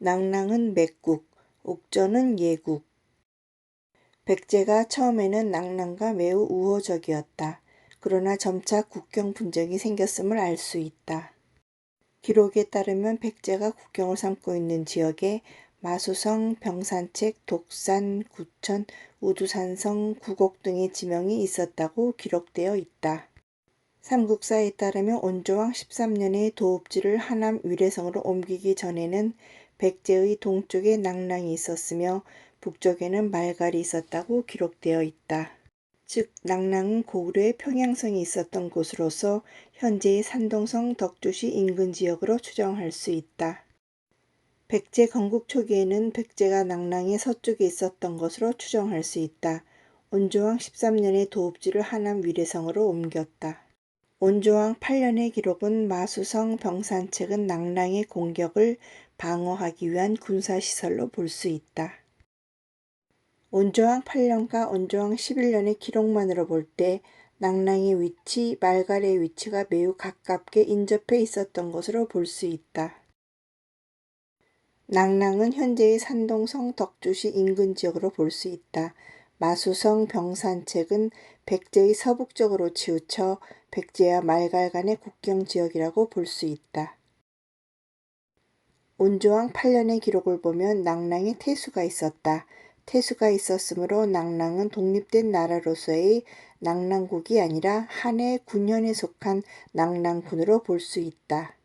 낭랑은 맥국, 옥저는 예국. 백제가 처음에는 낭랑과 매우 우호적이었다. 그러나 점차 국경 분쟁이 생겼음을 알 수 있다. 기록에 따르면 백제가 국경을 삼고 있는 지역에 마수성, 병산책, 독산, 구천, 우두산성, 구곡 등의 지명이 있었다고 기록되어 있다. 삼국사에 따르면 온조왕 13년에 도읍지를 하남 위례성으로 옮기기 전에는 백제의 동쪽에 낭랑이 있었으며 북쪽에는 말갈이 있었다고 기록되어 있다. 즉 낭랑은 고구려의 평양성이 있었던 곳으로서 현재의 산동성 덕주시 인근 지역으로 추정할 수 있다. 백제 건국 초기에는 백제가 낭랑의 서쪽에 있었던 것으로 추정할 수 있다. 온조왕 13년에 도읍지를 하남 위례성으로 옮겼다. 온조왕 8년의 기록은 마수성 병산책은 낭랑의 공격을 방어하기 위한 군사시설로 볼 수 있다. 온조왕 8년과 온조왕 11년의 기록만으로 볼 때 낭랑의 위치, 말갈의 위치가 매우 가깝게 인접해 있었던 것으로 볼 수 있다. 낭랑은 현재의 산동성 덕주시 인근 지역으로 볼 수 있다. 마수성 병산책은 백제의 서북쪽으로 치우쳐 백제와 말갈 간의 국경 지역이라고 볼 수 있다. 온조왕 8년의 기록을 보면 낭랑에 태수가 있었다. 태수가 있었으므로 낭랑은 독립된 나라로서의 낭랑국이 아니라 한해 군현에 속한 낭랑군으로 볼 수 있다.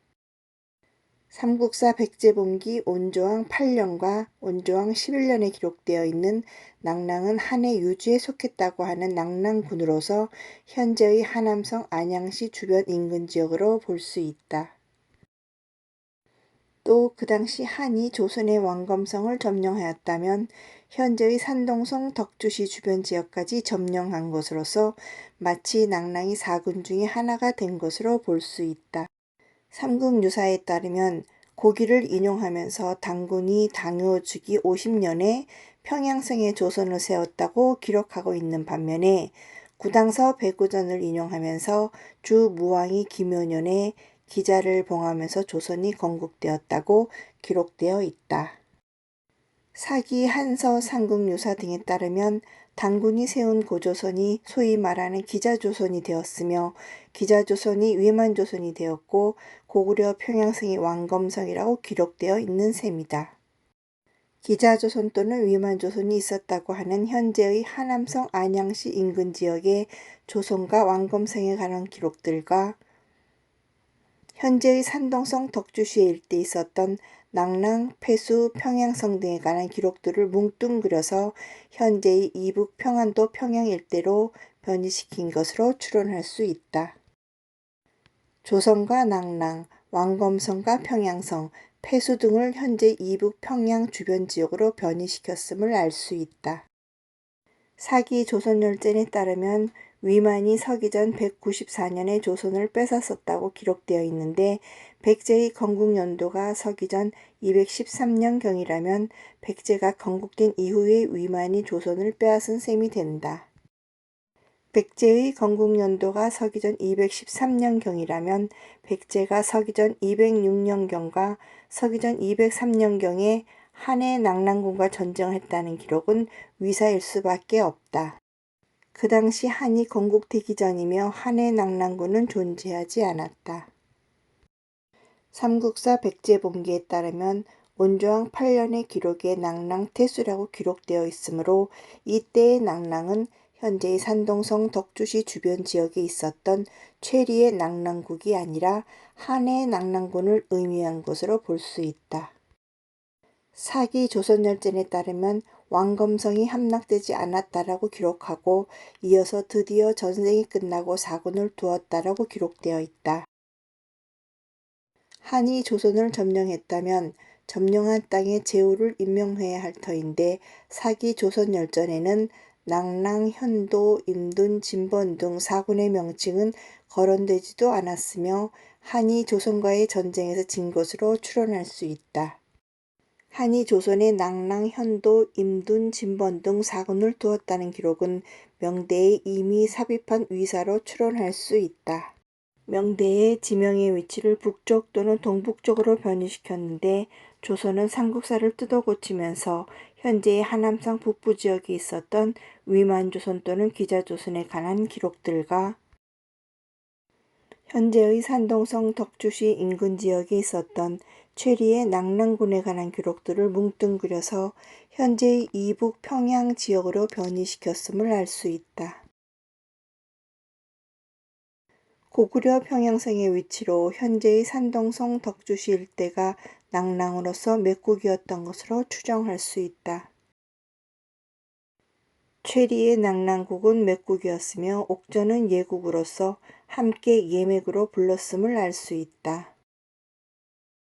삼국사 백제본기 온조왕 8년과 온조왕 11년에 기록되어 있는 낭랑은 한해 유주에 속했다고 하는 낭랑군으로서 현재의 하남성 안양시 주변 인근 지역으로 볼 수 있다. 또 그 당시 한이 조선의 왕검성을 점령하였다면 현재의 산동성 덕주시 주변 지역까지 점령한 것으로서 마치 낭랑이 4군 중의 하나가 된 것으로 볼 수 있다. 삼국유사에 따르면 고기를 인용하면서 당군이 당요 주기 50년에 평양성에 조선을 세웠다고 기록하고 있는 반면에 구당서 배구전을 인용하면서 주 무왕이 김효년에 기자를 봉하면서 조선이 건국되었다고 기록되어 있다. 사기, 한서, 삼국유사 등에 따르면 당군이 세운 고조선이 소위 말하는 기자조선이 되었으며 기자조선이 위만조선이 되었고 고구려 평양성이 왕검성이라고 기록되어 있는 셈이다. 기자조선 또는 위만조선이 있었다고 하는 현재의 하남성 안양시 인근 지역의 조선과 왕검성에 관한 기록들과 현재의 산동성 덕주시의 일대에 있었던 낭랑, 폐수, 평양성 등에 관한 기록들을 뭉뚱그려서 현재의 이북 평안도 평양 일대로 변이시킨 것으로 추론할 수 있다. 조선과 낭랑, 왕검성과 평양성, 폐수 등을 현재 이북 평양 주변 지역으로 변이시켰음을 알 수 있다. 사기 조선열전에 따르면 위만이 서기전 194년에 조선을 뺏었었다고 기록되어 있는데 백제의 건국연도가 서기전 213년경이라면 백제가 건국된 이후에 위만이 조선을 빼앗은 셈이 된다. 백제의 건국연도가 서기전 213년경이라면 백제가 서기전 206년경과 서기전 203년경에 한해 낭랑군과 전쟁했다는 기록은 위사일 수밖에 없다. 그 당시 한이 건국되기 전이며 한해 낭랑군은 존재하지 않았다. 삼국사 백제본기에 따르면 온조왕 8년의 기록에 낭랑태수라고 기록되어 있으므로 이때의 낭랑은 현재의 산동성 덕주시 주변 지역에 있었던 최리의 낭랑국이 아니라 한해 낭랑군을 의미한 것으로 볼 수 있다. 사기 조선열전에 따르면 왕검성이 함락되지 않았다라고 기록하고 이어서 드디어 전쟁이 끝나고 사군을 두었다라고 기록되어 있다. 한이 조선을 점령했다면 점령한 땅에 제후를 임명해야 할 터인데 사기 조선열전에는 낭랑, 현도, 임둔, 진번 등 사군의 명칭은 거론되지도 않았으며 한이 조선과의 전쟁에서 진 것으로 추론할 수 있다. 한이 조선에 낭랑, 현도, 임둔, 진번 등 사군을 두었다는 기록은 명대에 이미 삽입한 위사로 추론할 수 있다. 명대의 지명의 위치를 북쪽 또는 동북쪽으로 변이시켰는데 조선은 삼국사를 뜯어 고치면서 현재의 하남성 북부 지역에 있었던 위만조선 또는 기자조선에 관한 기록들과 현재의 산동성 덕주시 인근 지역에 있었던 최리의 낙랑군에 관한 기록들을 뭉뚱그려서 현재의 이북 평양 지역으로 변이시켰음을 알 수 있다. 고구려 평양성의 위치로 현재의 산동성 덕주시 일대가 낙랑으로서 맥국이었던 것으로 추정할 수 있다. 최리의 낙랑국은 맥국이었으며 옥전은 예국으로서 함께 예맥으로 불렀음을 알 수 있다.